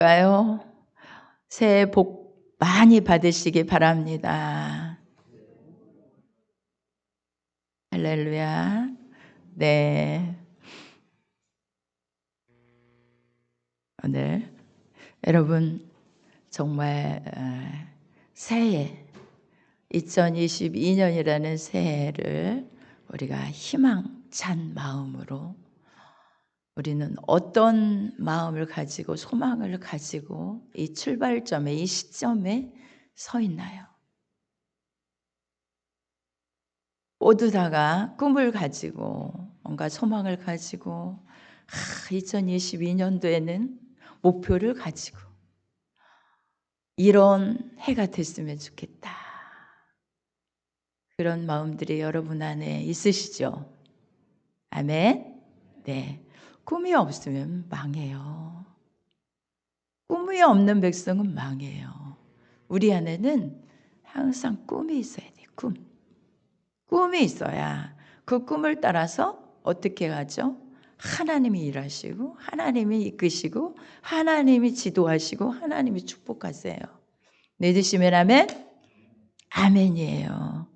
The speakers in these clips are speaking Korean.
가요. 새해 복 많이 받으시기 바랍니다. 할렐루야. 네. 오늘 여러분 정말 새해 2022년이라는 새해를 우리가 희망찬 마음으로 우리는 어떤 마음을 가지고 소망을 가지고 이 출발점에 이 시점에 서 있나요? 모두 다가 꿈을 가지고 뭔가 소망을 가지고 2022년도에는 목표를 가지고 이런 해가 됐으면 좋겠다. 그런 마음들이 여러분 안에 있으시죠? 아멘? 네. 꿈이 없으면 망해요. 꿈이 없는 백성은 망해요. 우리 안에는 항상 꿈이 있어야 돼. 꿈이 있어야 그 꿈을 따라서 어떻게 가죠? 하나님이 일하시고 하나님이 이끄시고 하나님이 지도하시고 하나님이 축복하세요. 믿으시면 아멘? 아멘이에요.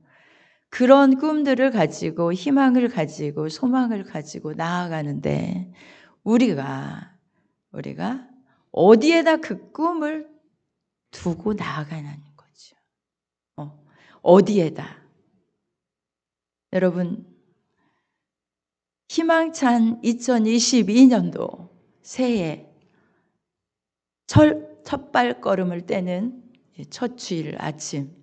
그런 꿈들을 가지고 희망을 가지고 소망을 가지고 나아가는데 우리가 어디에다 그 꿈을 두고 나아가는 거죠. 어디에다? 여러분 희망찬 2022년도 새해 첫 발걸음을 떼는 첫 주일 아침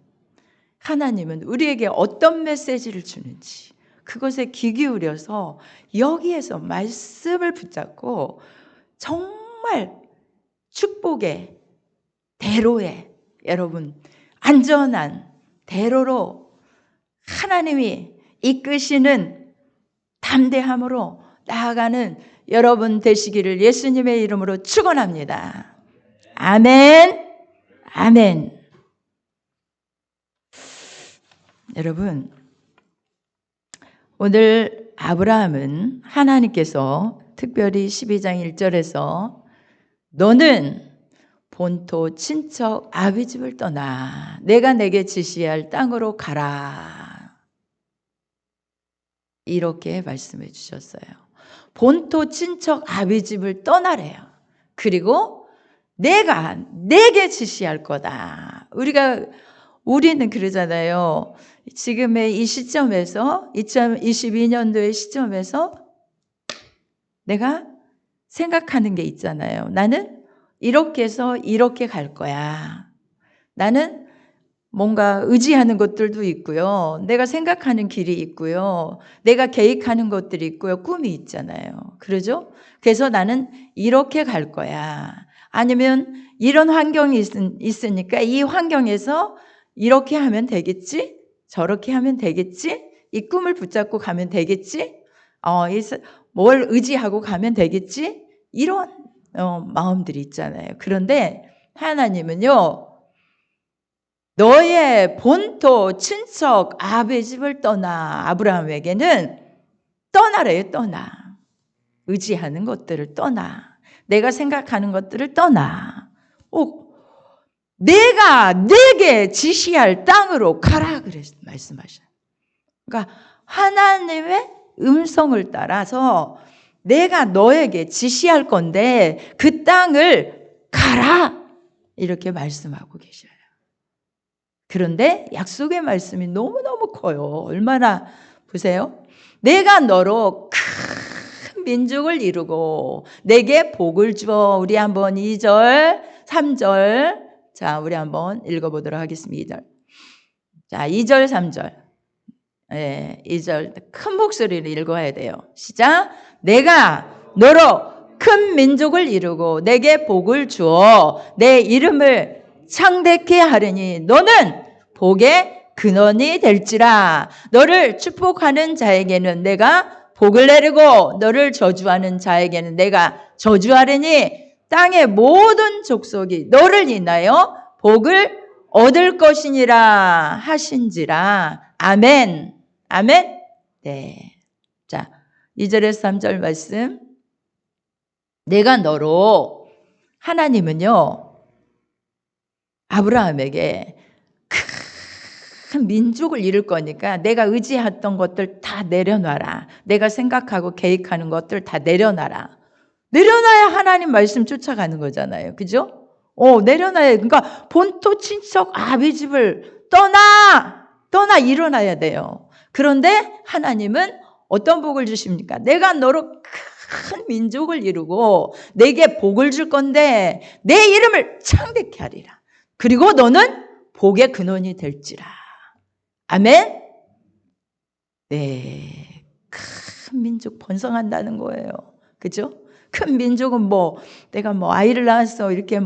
하나님은 우리에게 어떤 메시지를 주는지 그것에 귀 기울여서 여기에서 말씀을 붙잡고 정말 축복의 대로에 여러분 안전한 대로로 하나님이 이끄시는 담대함으로 나아가는 여러분 되시기를 예수님의 이름으로 축원합니다. 아멘. 아멘. 여러분 오늘 아브라함은 하나님께서 특별히 12장 1절에서 너는 본토 친척 아비 집을 떠나 내가 내게 지시할 땅으로 가라. 이렇게 말씀해 주셨어요. 본토 친척 아비 집을 떠나래요. 그리고 내가 내게 지시할 거다. 우리는 그러잖아요. 지금의 이 시점에서 2022년도의 시점에서 내가 생각하는 게 있잖아요. 나는 이렇게 해서 이렇게 갈 거야. 나는 뭔가 의지하는 것들도 있고요. 내가 생각하는 길이 있고요. 내가 계획하는 것들이 있고요. 꿈이 있잖아요. 그러죠? 그래서 나는 이렇게 갈 거야. 아니면 이런 환경이 있으니까 이 환경에서 이렇게 하면 되겠지? 저렇게 하면 되겠지? 이 꿈을 붙잡고 가면 되겠지? 뭘 의지하고 가면 되겠지? 이런 마음들이 있잖아요. 그런데 하나님은요. 너의 본토 친척 아비 집을 떠나 아브라함에게는 떠나래요. 떠나. 의지하는 것들을 떠나. 내가 생각하는 것들을 떠나. 내가 내게 지시할 땅으로 가라 그래서 말씀하셔요. 그러니까 하나님의 음성을 따라서 내가 너에게 지시할 건데 그 땅을 가라 이렇게 말씀하고 계셔요. 그런데 약속의 말씀이 너무너무 커요. 얼마나 보세요. 내가 너로 큰 민족을 이루고 내게 복을 주어. 우리 한번 2절 3절 자 우리 한번 읽어보도록 하겠습니다. 2절. 자 2절 3절 2절 큰 목소리로 읽어야 돼요. 시작. 내가 너로 큰 민족을 이루고 내게 복을 주어 내 이름을 창대케 하려니 너는 복의 근원이 될지라. 너를 축복하는 자에게는 내가 복을 내리고 너를 저주하는 자에게는 내가 저주하려니 땅의 모든 족속이 너를 인하여 복을 얻을 것이니라 하신지라. 아멘. 아멘. 네. 자, 2절에서 3절 말씀. 내가 너로 하나님은요, 아브라함에게 큰 민족을 이룰 거니까 내가 의지했던 것들 다 내려놔라. 내가 생각하고 계획하는 것들 다 내려놔라. 내려놔야 하나님 말씀 쫓아가는 거잖아요. 그죠? 내려놔야. 그러니까 본토 친척 아비 집을 떠나 일어나야 돼요. 그런데 하나님은 어떤 복을 주십니까? 내가 너로 큰 민족을 이루고 내게 복을 줄 건데 내 이름을 창대케 하리라. 그리고 너는 복의 근원이 될지라. 아멘? 네. 큰 민족 번성한다는 거예요. 그죠? 큰 민족은 내가 아이를 낳았어. 이렇게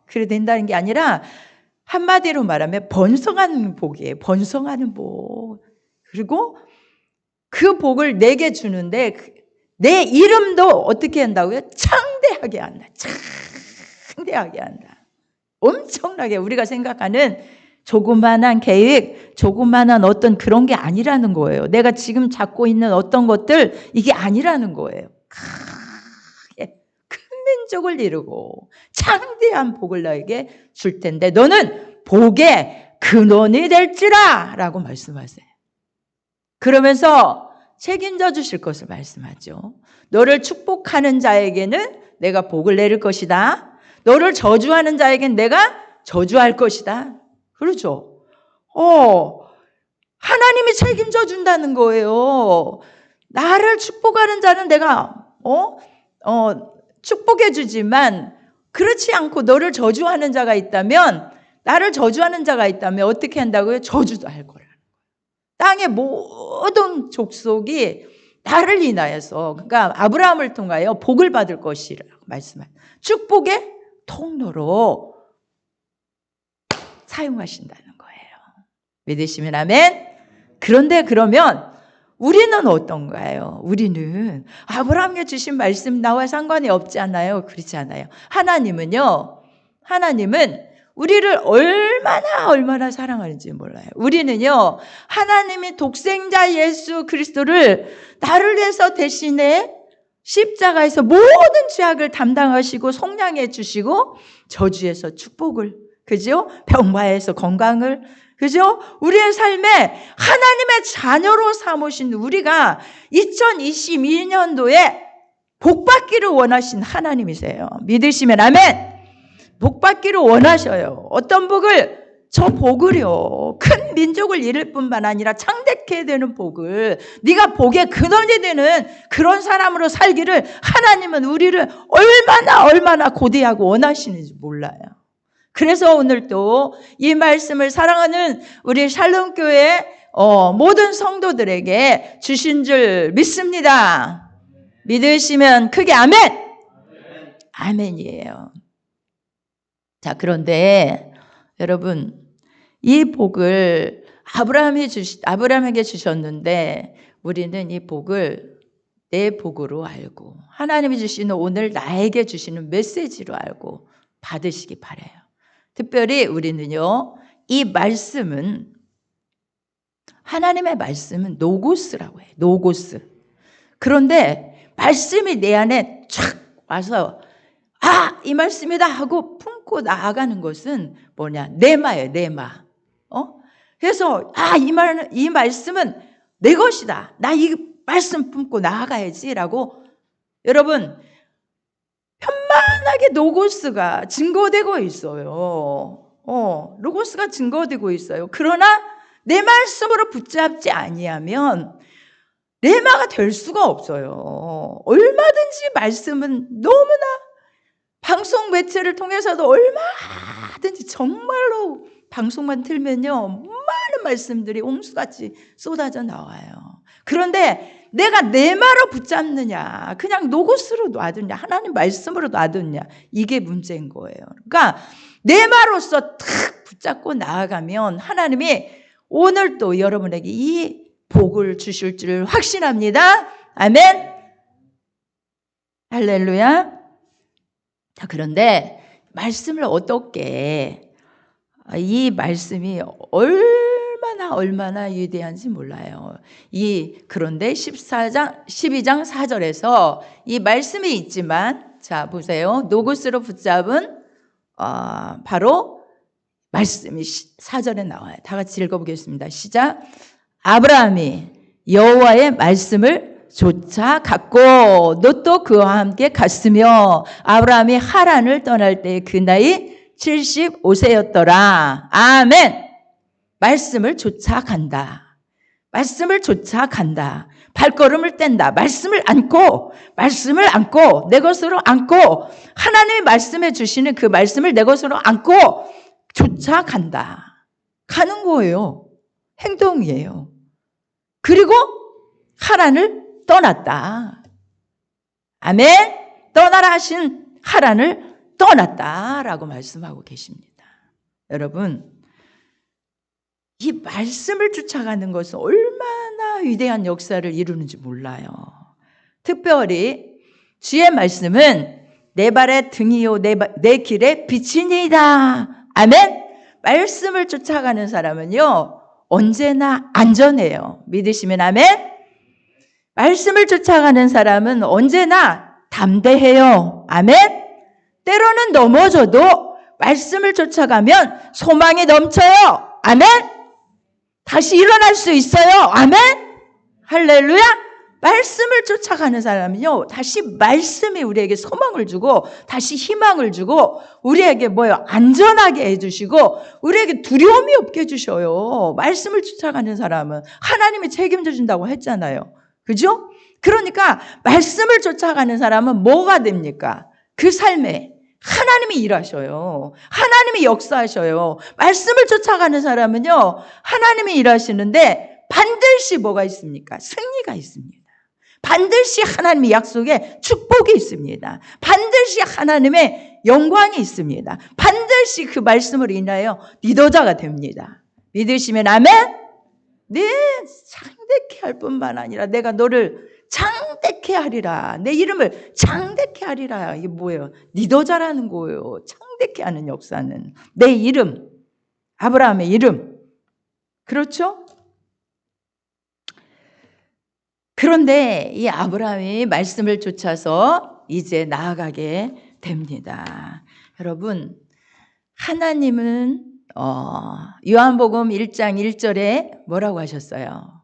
그래 된다는 게 아니라 한마디로 말하면 번성하는 복이에요. 번성하는 복. 그리고 그 복을 내게 주는데 내 이름도 어떻게 한다고요? 창대하게 한다. 창대하게 한다. 엄청나게 우리가 생각하는 조그만한 계획, 조그만한 어떤 그런 게 아니라는 거예요. 내가 지금 잡고 있는 어떤 것들 이게 아니라는 거예요. 크게 큰 민족을 이루고 창대한 복을 너에게 줄 텐데 너는 복의 근원이 될지라 라고 말씀하세요. 그러면서 책임져 주실 것을 말씀하죠. 너를 축복하는 자에게는 내가 복을 내릴 것이다. 너를 저주하는 자에게는 내가 저주할 것이다. 그렇죠? 하나님이 책임져 준다는 거예요. 나를 축복하는 자는 내가 축복해 주지만 그렇지 않고 너를 저주하는 자가 있다면 나를 저주하는 자가 있다면 어떻게 한다고요? 저주도 할 거라. 땅의 모든 족속이 나를 인하여서 그러니까 아브라함을 통하여 복을 받을 것이라고 말씀하세요. 축복의 통로로 사용하신다는 거예요. 믿으시면 아멘. 그런데 그러면 우리는 어떤가요? 우리는 아브라함에게 주신 말씀 나와 상관이 없지 않아요? 그렇지 않아요. 하나님은 우리를 얼마나 사랑하는지 몰라요. 우리는요, 하나님이 독생자 예수 그리스도를 나를 위해서 대신에 십자가에서 모든 죄악을 담당하시고 속량해 주시고 저주에서 축복을, 그죠? 병마에서 건강을, 그죠? 우리의 삶에 하나님의 자녀로 삼으신 우리가 2022년도에 복받기를 원하신 하나님이세요. 믿으시면 아멘. 복받기를 원하셔요. 어떤 복을? 저 복을요. 큰 민족을 이룰 뿐만 아니라 창대케 되는 복을, 네가 복의 근원이 되는 그런 사람으로 살기를 하나님은 우리를 얼마나 고대하고 원하시는지 몰라요. 그래서 오늘 또 이 말씀을 사랑하는 우리 샬롬교회 모든 성도들에게 주신 줄 믿습니다. 믿으시면 크게 아멘! 아멘이에요. 자, 그런데 여러분, 이 복을 아브라함에게 주셨는데 우리는 이 복을 내 복으로 알고 하나님이 주시는 오늘 나에게 주시는 메시지로 알고 받으시기 바라요. 특별히 우리는요, 이 말씀은, 하나님의 말씀은 노고스라고 해요. 노고스. 그런데 말씀이 내 안에 촥 와서 이 말씀이다 하고 품고 나아가는 것은 뭐냐? 네마예요, 네마. 그래서 이 말씀은 내 것이다. 나 이 말씀 품고 나아가야지라고 여러분 편만하게 로고스가 증거되고 있어요. 로고스가 증거되고 있어요. 그러나 내 말씀으로 붙잡지 아니하면 레마가 될 수가 없어요. 얼마든지 말씀은 너무나 방송 매체를 통해서도 얼마든지 정말로 방송만 틀면요 많은 말씀들이 옹수같이 쏟아져 나와요. 그런데 내가 내 말로 붙잡느냐 그냥 노고스로 놔두냐 하나님 말씀으로 놔두냐 이게 문제인 거예요. 그러니까 내 말로서 탁 붙잡고 나아가면 하나님이 오늘 또 여러분에게 이 복을 주실 줄 확신합니다. 아멘. 할렐루야. 자, 그런데 말씀을 어떻게 이 말씀이 얼마나 위대한지 몰라요. 그런데 12장 4절에서 이 말씀이 있지만 자, 보세요. 노고스로 붙잡은 바로 말씀이 4절에 나와요. 다 같이 읽어보겠습니다. 시작. 아브라함이 여호와의 말씀을 쫓아갔고 롯도 그와 함께 갔으며 아브라함이 하란을 떠날 때 그 나이 75세였더라. 아멘. 말씀을 쫓아간다. 말씀을 쫓아간다. 발걸음을 뗀다. 말씀을 안고 내 것으로 안고 하나님이 말씀해 주시는 그 말씀을 내 것으로 안고 쫓아간다. 가는 거예요. 행동이에요. 그리고 하란을 떠났다. 아멘. 떠나라 하신 하란을 떠났다라고 말씀하고 계십니다. 여러분, 이 말씀을 쫓아가는 것은 얼마나 위대한 역사를 이루는지 몰라요. 특별히 주의 말씀은 내 발의 등이요 내 길의 빛이니이다. 아멘. 말씀을 쫓아가는 사람은요 언제나 안전해요. 믿으시면 아멘. 말씀을 쫓아가는 사람은 언제나 담대해요. 아멘. 때로는 넘어져도 말씀을 쫓아가면 소망이 넘쳐요. 아멘. 다시 일어날 수 있어요. 아멘. 할렐루야. 말씀을 쫓아가는 사람은요 다시 말씀이 우리에게 소망을 주고 다시 희망을 주고 우리에게 안전하게 해주시고 우리에게 두려움이 없게 해주셔요. 말씀을 쫓아가는 사람은 하나님이 책임져 준다고 했잖아요. 그죠? 그러니까 말씀을 쫓아가는 사람은 뭐가 됩니까? 그 삶에 하나님이 일하셔요. 하나님이 역사하셔요. 말씀을 쫓아가는 사람은요 하나님이 일하시는데 반드시 뭐가 있습니까? 승리가 있습니다. 반드시 하나님의 약속에 축복이 있습니다. 반드시 하나님의 영광이 있습니다. 반드시 그 말씀으로 인하여 리더자가 됩니다. 믿으시면 아멘? 네, 창대케 할 뿐만 아니라 내가 너를 창대케 하리라. 내 이름을 창대케 하리라. 이게 뭐예요? 리더자라는 거예요. 창대케 하는 역사는. 내 이름, 아브라함의 이름. 그렇죠? 그런데 이 아브라함이 말씀을 쫓아서 이제 나아가게 됩니다. 여러분, 하나님은 요한복음 1장 1절에 뭐라고 하셨어요?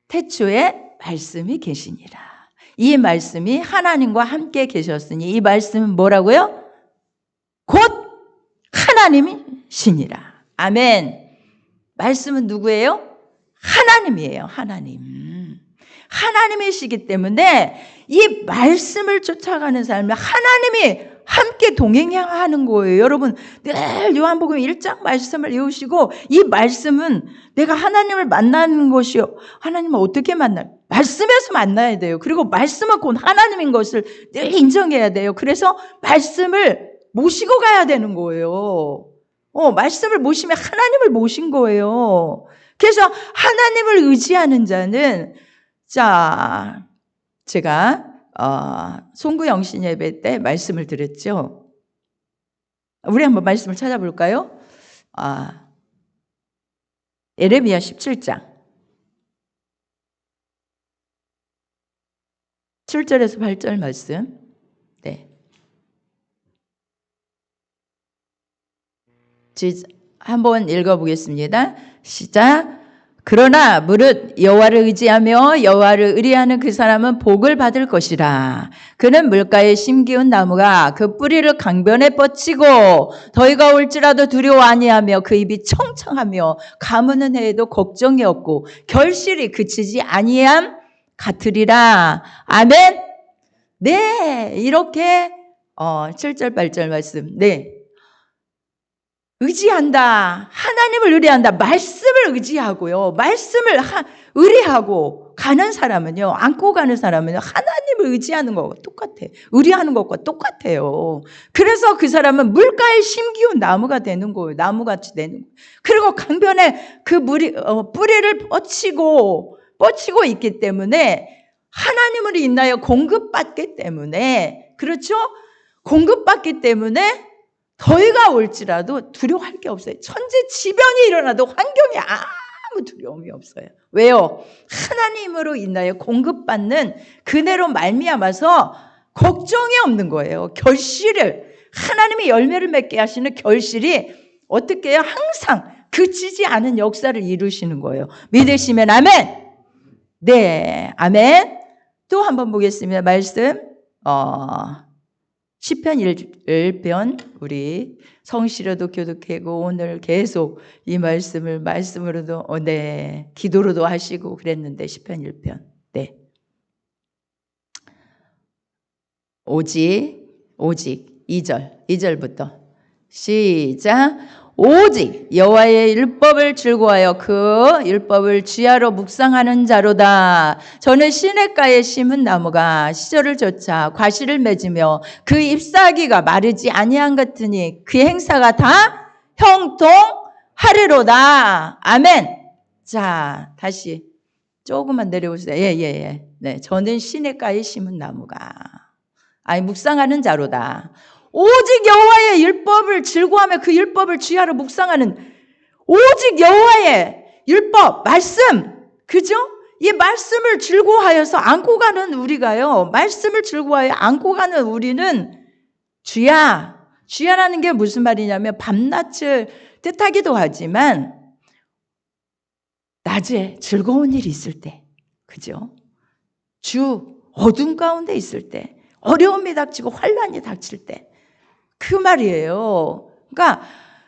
태초에 말씀이 계시니라. 이 말씀이 하나님과 함께 계셨으니 이 말씀은 뭐라고요? 곧 하나님이시니라. 아멘. 말씀은 누구예요? 하나님이에요. 하나님. 하나님이시기 때문에 이 말씀을 쫓아가는 삶을 하나님이 함께 동행해야 하는 거예요. 여러분 늘 요한복음 1장 말씀을 외우시고 이 말씀은 내가 하나님을 만나는 것이요. 하나님을 어떻게 만나요? 말씀에서 만나야 돼요. 그리고 말씀은 곧 하나님인 것을 늘 인정해야 돼요. 그래서 말씀을 모시고 가야 되는 거예요. 말씀을 모시면 하나님을 모신 거예요. 그래서 하나님을 의지하는 자는 자, 제가 송구영신 예배 때 말씀을 드렸죠. 우리 한번 말씀을 찾아볼까요? 예레미야 17장 7절에서 8절 말씀. 네. 한번 읽어보겠습니다. 시작. 그러나 무릇 여호와를 의지하며 여호와를 의뢰하는 그 사람은 복을 받을 것이라. 그는 물가에 심기운 나무가 그 뿌리를 강변에 뻗치고 더위가 올지라도 두려워 아니하며 그 입이 청청하며 가무는 해에도 걱정이 없고 결실이 그치지 아니함 같으리라. 아멘. 네, 이렇게 7절 8절 말씀. 네. 의지한다. 하나님을 의뢰한다. 말씀을 의지하고요. 말씀을 의뢰하고 가는 사람은요. 안고 가는 사람은요. 하나님을 의지하는 것과 똑같아. 의뢰하는 것과 똑같아요. 그래서 그 사람은 물가에 심기운 나무가 되는 거예요. 나무같이 되는 거예요. 그리고 강변에 그 뿌리를 뻗치고 있기 때문에 하나님을 인하여 공급받기 때문에 그렇죠? 공급받기 때문에 더위가 올지라도 두려워할 게 없어요. 천재지변이 일어나도 환경에 아무 두려움이 없어요. 왜요? 하나님으로 인하여 공급받는 그네로 말미암아서 걱정이 없는 거예요. 결실을, 하나님이 열매를 맺게 하시는 결실이 어떻게 해요? 항상 그치지 않은 역사를 이루시는 거예요. 믿으시면 아멘. 네, 아멘. 또 한번 보겠습니다. 말씀 시편 1편 우리 성시로도 교독하고 오늘 계속 이 말씀으로도 네, 기도로도 하시고 그랬는데 시편 1편. 네. 오직 2절부터 시작. 오직 여호와의 율법을 즐거워하여 그 율법을 주야로 묵상하는 자로다. 저는 시냇가에 심은 나무가 시절을 쫓아 과실을 맺으며 그 잎사귀가 마르지 아니한 같으니 그 행사가 다 형통하리로다. 아멘. 자, 다시 조금만 내려오세요. 예. 네, 저는 시냇가에 심은 나무가 묵상하는 자로다. 오직 여호와의 율법을 즐거워하며 그 율법을 주야로 묵상하는, 오직 여호와의 율법, 말씀, 그죠? 이 말씀을 즐거워하여서 안고 가는 우리가요, 말씀을 즐거워하여 안고 가는 우리는 주야라는 게 무슨 말이냐면 밤낮을 뜻하기도 하지만 낮에 즐거운 일이 있을 때, 그죠? 어둠 가운데 있을 때, 어려움이 닥치고 환난이 닥칠 때, 그 말이에요. 그러니까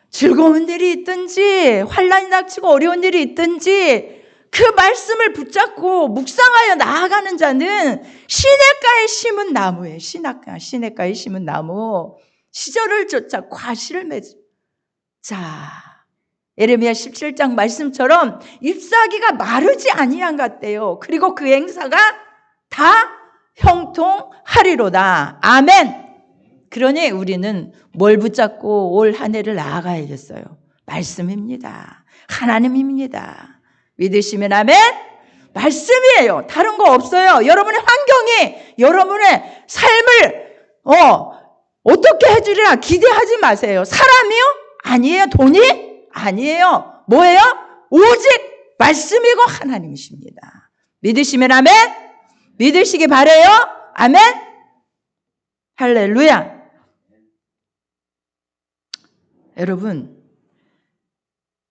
즐거운 일이 있든지 환난이 닥치고 어려운 일이 있든지 그 말씀을 붙잡고 묵상하여 나아가는 자는 시냇가에 심은 나무예요. 시냇가에 심은 나무. 시절을 쫓아 과실을 맺어. 자, 예레미야 17장 말씀처럼 잎사귀가 마르지 아니한 같대요. 그리고 그 행사가 다 형통하리로다. 아멘. 그러니 우리는 뭘 붙잡고 올 한 해를 나아가야겠어요? 말씀입니다. 하나님입니다. 믿으시면 아멘? 말씀이에요. 다른 거 없어요. 여러분의 환경이 여러분의 삶을 어떻게 해주리라 기대하지 마세요. 사람이요? 아니에요. 돈이? 아니에요. 뭐예요? 오직 말씀이고 하나님이십니다. 믿으시면 아멘? 믿으시기 바래요? 아멘? 할렐루야. 여러분,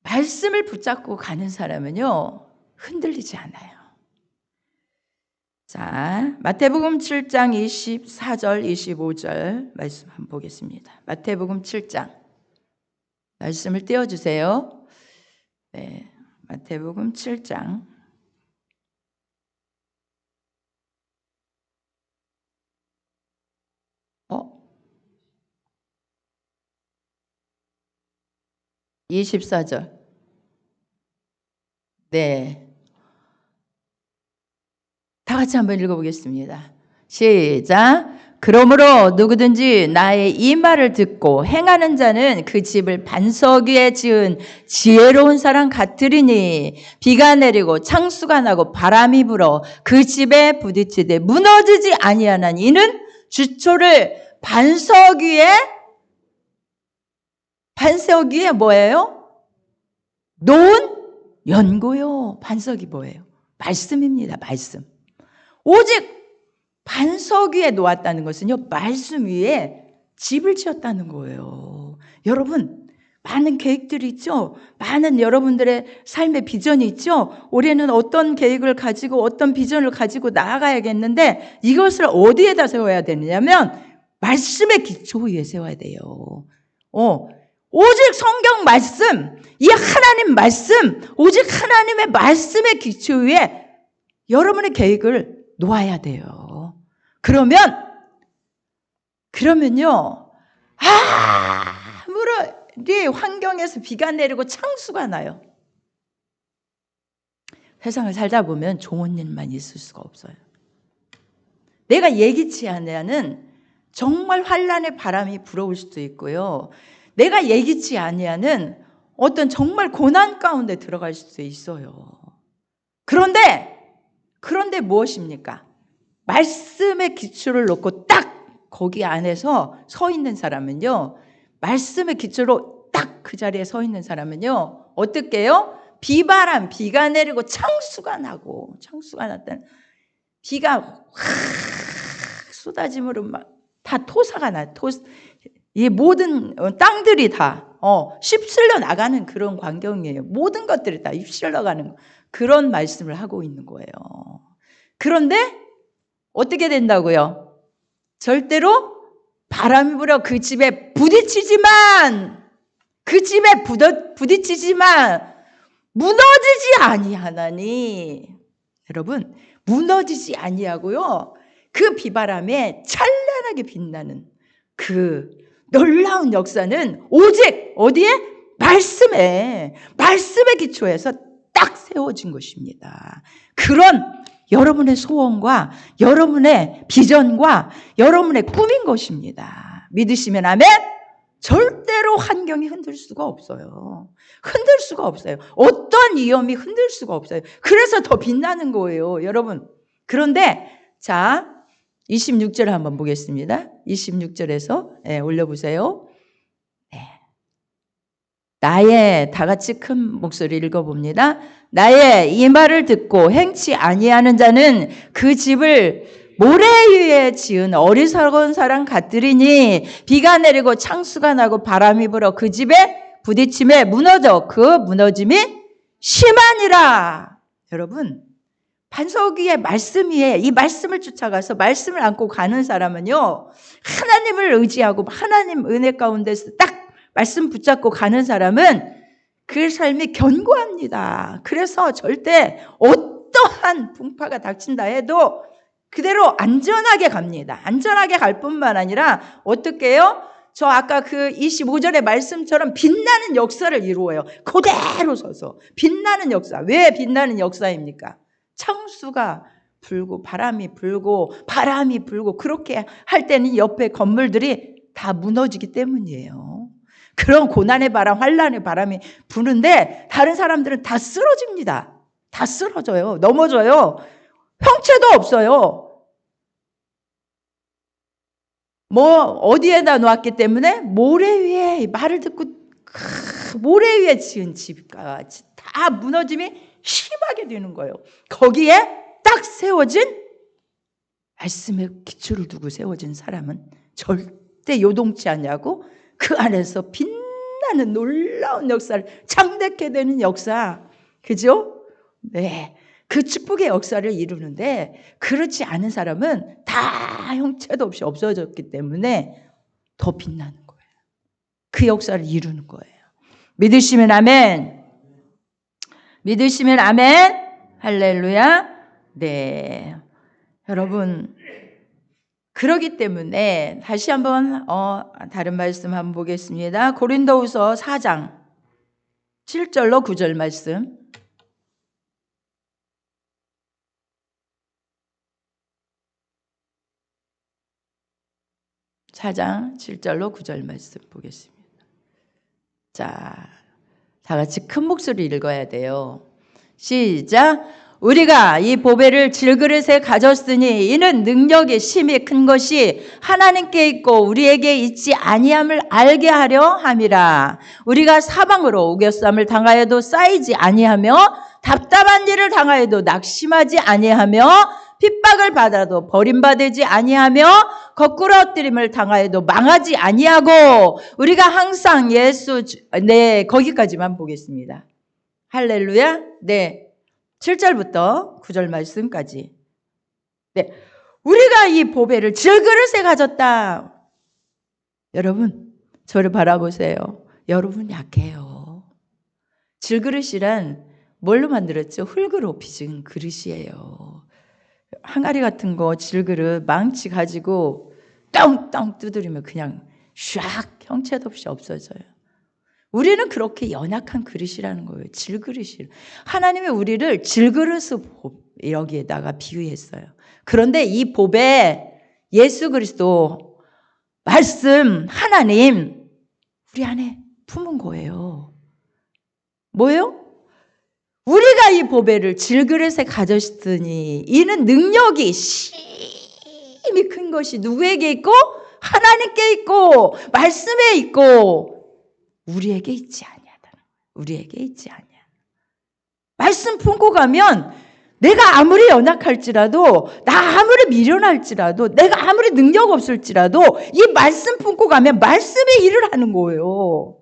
말씀을 붙잡고 가는 사람은요, 흔들리지 않아요. 자, 마태복음 7장 24절, 25절 말씀 한번 보겠습니다. 마태복음 7장. 말씀을 띄워주세요. 네, 마태복음 7장. 24절. 네. 다 같이 한번 읽어보겠습니다. 시작. 그러므로 누구든지 나의 이 말을 듣고 행하는 자는 그 집을 반석 위에 지은 지혜로운 사람 같으리니 비가 내리고 창수가 나고 바람이 불어 그 집에 부딪히되 무너지지 아니하나니 이는 주초를 반석 위에 뭐예요? 놓은 연고요. 반석이 뭐예요? 말씀입니다. 말씀. 오직 반석 위에 놓았다는 것은요, 말씀 위에 집을 지었다는 거예요. 여러분, 많은 계획들이 있죠? 많은 여러분들의 삶의 비전이 있죠? 올해는 어떤 계획을 가지고 어떤 비전을 가지고 나아가야겠는데 이것을 어디에다 세워야 되느냐면 말씀의 기초 위에 세워야 돼요. 오직 성경 말씀, 이 하나님 말씀, 오직 하나님의 말씀의 기초 위에 여러분의 계획을 놓아야 돼요. 그러면요, 아무리 환경에서 비가 내리고 창수가 나요. 세상을 살다 보면 좋은 일만 있을 수가 없어요. 내가 예기치 않으면 정말 환란의 바람이 불어올 수도 있고요. 내가 예기치 아니하는 어떤 정말 고난 가운데 들어갈 수도 있어요. 그런데 무엇입니까? 말씀의 기초를 놓고 딱 거기 안에서 서 있는 사람은요, 말씀의 기초로 딱 그 자리에 서 있는 사람은요, 어떻게 해요? 비가 내리고 창수가 났다는, 비가 확 쏟아짐으로 막 다 토사가 나요. 이 모든 땅들이 다 휩쓸려 나가는 그런 광경이에요. 모든 것들이 다 휩쓸려 가는 그런 말씀을 하고 있는 거예요. 그런데 어떻게 된다고요? 절대로 바람이 불어 그 집에 부딪히지만 무너지지 아니하나니. 여러분, 무너지지 아니하고요, 그 비바람에 찬란하게 빛나는 그 놀라운 역사는 오직 어디에? 말씀에 기초해서 딱 세워진 것입니다. 그런 여러분의 소원과 여러분의 비전과 여러분의 꿈인 것입니다. 믿으시면 아멘. 절대로 환경이 흔들 수가 없어요. 흔들 수가 없어요. 어떤 위험이 흔들 수가 없어요. 그래서 더 빛나는 거예요, 여러분. 그런데 자, 26절 한번 보겠습니다. 26절에서 올려보세요. 나의, 다 같이 큰 목소리 읽어봅니다. 나의 이 말을 듣고 행치 아니하는 자는 그 집을 모래 위에 지은 어리석은 사람 같으리니 비가 내리고 창수가 나고 바람이 불어 그 집에 부딪힘에 무너져 그 무너짐이 심하니라. 여러분, 반석 위에 말씀 위에 이 말씀을 쫓아가서 말씀을 안고 가는 사람은요, 하나님을 의지하고 하나님 은혜 가운데서 딱 말씀 붙잡고 가는 사람은 그 삶이 견고합니다. 그래서 절대 어떠한 풍파가 닥친다 해도 그대로 안전하게 갑니다. 안전하게 갈 뿐만 아니라 어떻게 해요? 저 아까 그 25절의 말씀처럼 빛나는 역사를 이루어요. 그대로 서서 빛나는 역사. 왜 빛나는 역사입니까? 창수가 불고 바람이 불고 그렇게 할 때는 옆에 건물들이 다 무너지기 때문이에요. 그런 고난의 바람, 환난의 바람이 부는데 다른 사람들은 다 쓰러집니다. 다 쓰러져요. 넘어져요. 형체도 없어요. 어디에다 놓았기 때문에 모래 위에 말을 듣고 모래 위에 지은 집과 다 무너짐이 심하게 되는 거예요. 거기에 딱 세워진 말씀의 기초를 두고 세워진 사람은 절대 요동치 않냐고 그 안에서 빛나는 놀라운 역사를 창대케 되는 역사. 그죠? 네. 그 축복의 역사를 이루는데 그렇지 않은 사람은 다 형체도 없이 없어졌기 때문에 더 빛나는 거예요. 그 역사를 이루는 거예요. 믿으시면 아멘. 믿으시면 아멘. 할렐루야. 네. 여러분, 그러기 때문에 다시 한번 다른 말씀 한번 보겠습니다. 고린도후서 4장 7절로 9절 말씀. 4장 7절로 9절 말씀 보겠습니다. 자, 다 같이 큰 목소리 읽어야 돼요. 시작. 우리가 이 보배를 질그릇에 가졌으니 이는 능력의 심이 큰 것이 하나님께 있고 우리에게 있지 아니함을 알게 하려 함이라. 우리가 사방으로 우겨쌈을 당하여도 쌓이지 아니하며 답답한 일을 당하여도 낙심하지 아니하며 핍박을 받아도 버림받지 아니하며 거꾸로 엎드림을 당하여도 망하지 아니하고 우리가 항상 거기까지만 보겠습니다. 할렐루야. 네. 7절부터 9절 말씀까지. 네. 우리가 이 보배를 질그릇에 가졌다. 여러분, 저를 바라보세요. 여러분 약해요. 질그릇이란 뭘로 만들었죠? 흙으로 빚은 그릇이에요. 항아리 같은 거 질그릇 망치 가지고 똥똥 두드리면 그냥 샥 형체도 없이 없어져요. 우리는 그렇게 연약한 그릇이라는 거예요. 질그릇이. 하나님이 우리를 질그릇의 여기에다가 비유했어요. 그런데 이 보배 예수 그리스도 말씀 하나님 우리 안에 품은 거예요. 뭐예요? 우리가 이 보배를 질그릇에 가졌으니 이는 능력이 심히 큰 것이 누구에게 있고 하나님께 있고 말씀에 있고 우리에게 있지 아니하다. 우리에게 있지 아니하. 말씀 품고 가면 내가 아무리 연약할지라도, 나 아무리 미련할지라도, 내가 아무리 능력 없을지라도 이 말씀 품고 가면 말씀의 일을 하는 거예요.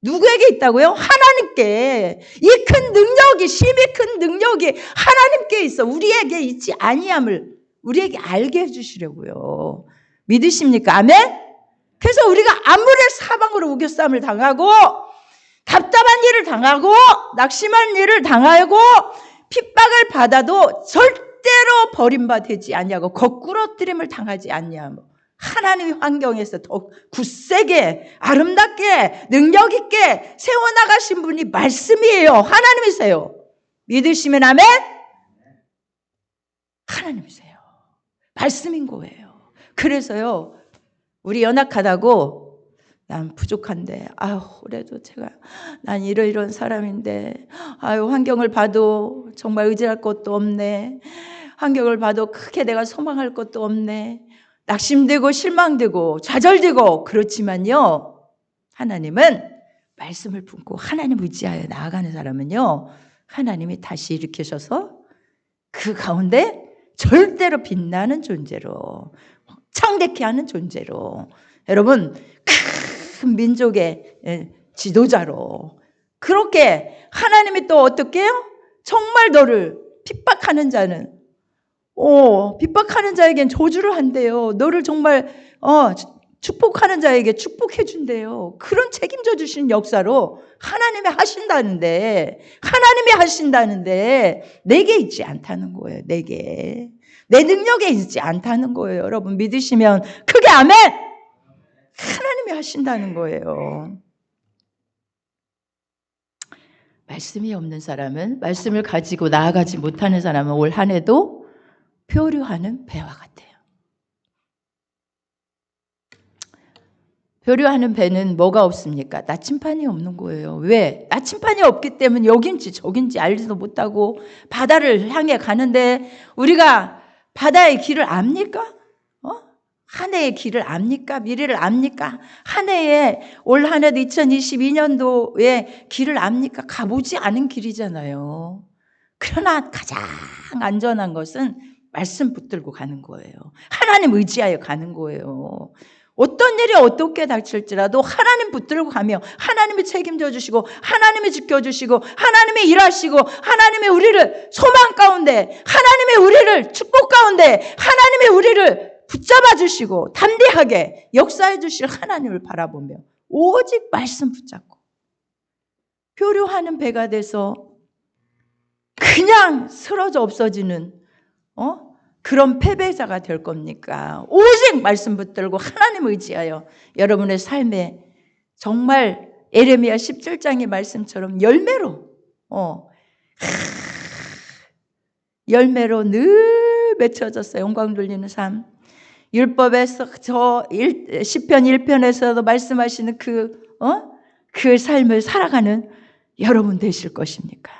누구에게 있다고요? 하나님께. 이 큰 능력이, 심히 큰 능력이 하나님께 있어. 우리에게 있지 아니함을 우리에게 알게 해주시려고요. 믿으십니까? 아멘? 그래서 우리가 아무리 사방으로 우겨싸움을 당하고 답답한 일을 당하고 낙심한 일을 당하고 핍박을 받아도 절대로 버림받지 아니하고 거꾸러뜨림을 당하지 아니하고 하나님의 환경에서 더 굳세게 아름답게 능력 있게 세워나가신 분이 말씀이에요. 하나님이세요. 믿으시면 아멘? 하나님이세요. 말씀인 거예요. 그래서요, 우리 연약하다고 난 부족한데, 그래도 난 이런 사람인데, 환경을 봐도 정말 의지할 것도 없네. 환경을 봐도 크게 내가 소망할 것도 없네. 낙심되고 실망되고 좌절되고. 그렇지만요, 하나님은 말씀을 품고 하나님 의지하여 나아가는 사람은요, 하나님이 다시 일으키셔서 그 가운데 절대로 빛나는 존재로, 창대케 하는 존재로, 여러분 큰 민족의 지도자로, 그렇게 하나님이 또 어떻게 해요? 정말 너를 핍박하는 자는 핍박하는 자에겐 저주를 한대요. 너를 정말 축복하는 자에게 축복해 준대요. 그런 책임져 주시는 역사로 하나님이 하신다는데 내게 있지 않다는 거예요. 내게. 내 능력에 있지 않다는 거예요. 여러분 믿으시면 크게 아멘! 하나님이 하신다는 거예요. 말씀이 없는 사람은, 말씀을 가지고 나아가지 못하는 사람은 올 한 해도 표류하는 배와 같아요. 표류하는 배는 뭐가 없습니까? 나침판이 없는 거예요. 왜? 나침판이 없기 때문에 여긴지 저긴지 알지도 못하고 바다를 향해 가는데, 우리가 바다의 길을 압니까? 한 해의 길을 압니까? 미래를 압니까? 올 한 해도 2022년도의 길을 압니까? 가보지 않은 길이잖아요. 그러나 가장 안전한 것은 말씀 붙들고 가는 거예요. 하나님 의지하여 가는 거예요. 어떤 일이 어떻게 닥칠지라도 하나님 붙들고 가며 하나님이 책임져 주시고 하나님이 지켜주시고 하나님이 일하시고 하나님이 우리를 소망 가운데, 하나님이 우리를 축복 가운데, 하나님이 우리를 붙잡아 주시고 담대하게 역사해 주실 하나님을 바라보며 오직 말씀 붙잡고 표류하는 배가 돼서 그냥 쓰러져 없어지는 그런 패배자가 될 겁니까? 오직 말씀 붙들고 하나님 의지하여 여러분의 삶에 정말 에레미야 17장의 말씀처럼 열매로 늘 맺혀졌어요. 영광 돌리는 삶. 율법에서 시편 1편에서도 말씀하시는 그 삶을 살아가는 여러분 되실 것입니까?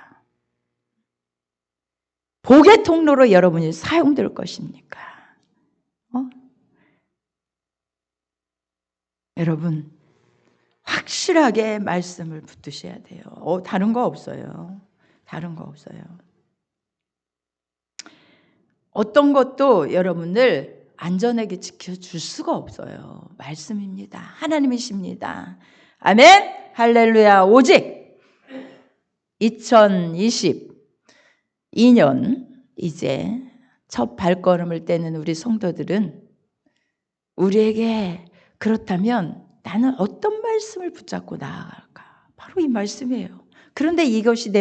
복의 통로로 여러분이 사용될 것입니까? 여러분 확실하게 말씀을 붙드셔야 돼요. 다른 거 없어요. 다른 거 없어요. 어떤 것도 여러분을 안전하게 지켜줄 수가 없어요. 말씀입니다. 하나님이십니다. 아멘. 할렐루야. 오직 2022년 이제 첫 발걸음을 떼는 우리 성도들은 우리에게 그렇다면 나는 어떤 말씀을 붙잡고 나아갈까? 바로 이 말씀이에요. 그런데 이것이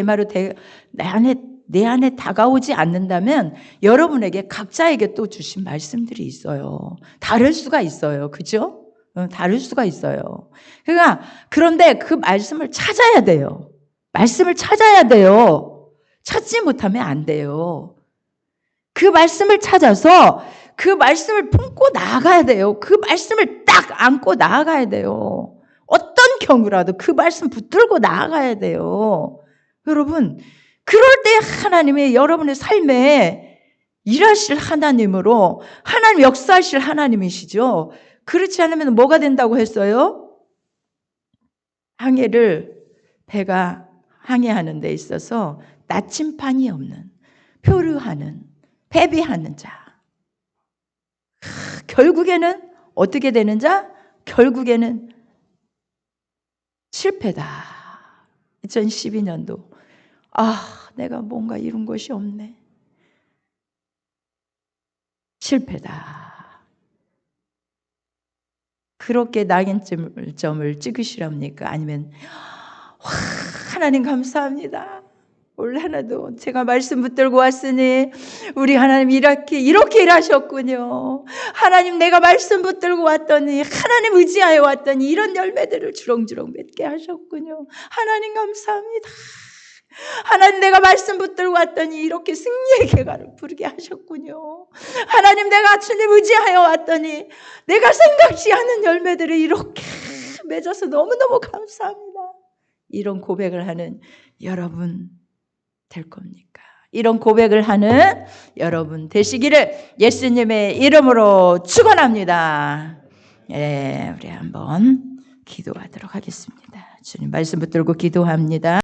내 안에 다가오지 않는다면 여러분에게 각자에게 또 주신 말씀들이 있어요. 다를 수가 있어요. 그죠? 다를 수가 있어요. 그런데 그 말씀을 찾아야 돼요. 말씀을 찾아야 돼요. 찾지 못하면 안 돼요. 그 말씀을 찾아서 그 말씀을 품고 나아가야 돼요. 그 말씀을 딱 안고 나아가야 돼요. 어떤 경우라도 그 말씀 붙들고 나아가야 돼요. 여러분, 그럴 때 하나님이 여러분의 삶에 일하실 하나님으로, 하나님 역사하실 하나님이시죠. 그렇지 않으면 뭐가 된다고 했어요? 배가 항해하는 데 있어서 나침판이 없는, 표류하는, 패배하는 자. 결국에는 어떻게 되는 자? 결국에는 실패다. 2012년도 내가 뭔가 이룬 것이 없네. 실패다. 그렇게 낙인점을 찍으시랍니까? 아니면 하나님 감사합니다. 올 하나도 제가 말씀 붙들고 왔으니 우리 하나님 이렇게 일하셨군요. 하나님 내가 말씀 붙들고 왔더니 하나님 의지하여 왔더니 이런 열매들을 주렁주렁 맺게 하셨군요. 하나님 감사합니다. 하나님 내가 말씀 붙들고 왔더니 이렇게 승리의 개가를 부르게 하셨군요. 하나님 내가 주님 의지하여 왔더니 내가 생각지 않은 열매들을 이렇게 맺어서 너무너무 감사합니다. 이런 고백을 하는 여러분 될 겁니까? 이런 고백을 하는 여러분 되시기를 예수님의 이름으로 축원합니다. 우리 한번 기도하도록 하겠습니다. 주님 말씀 붙들고 기도합니다.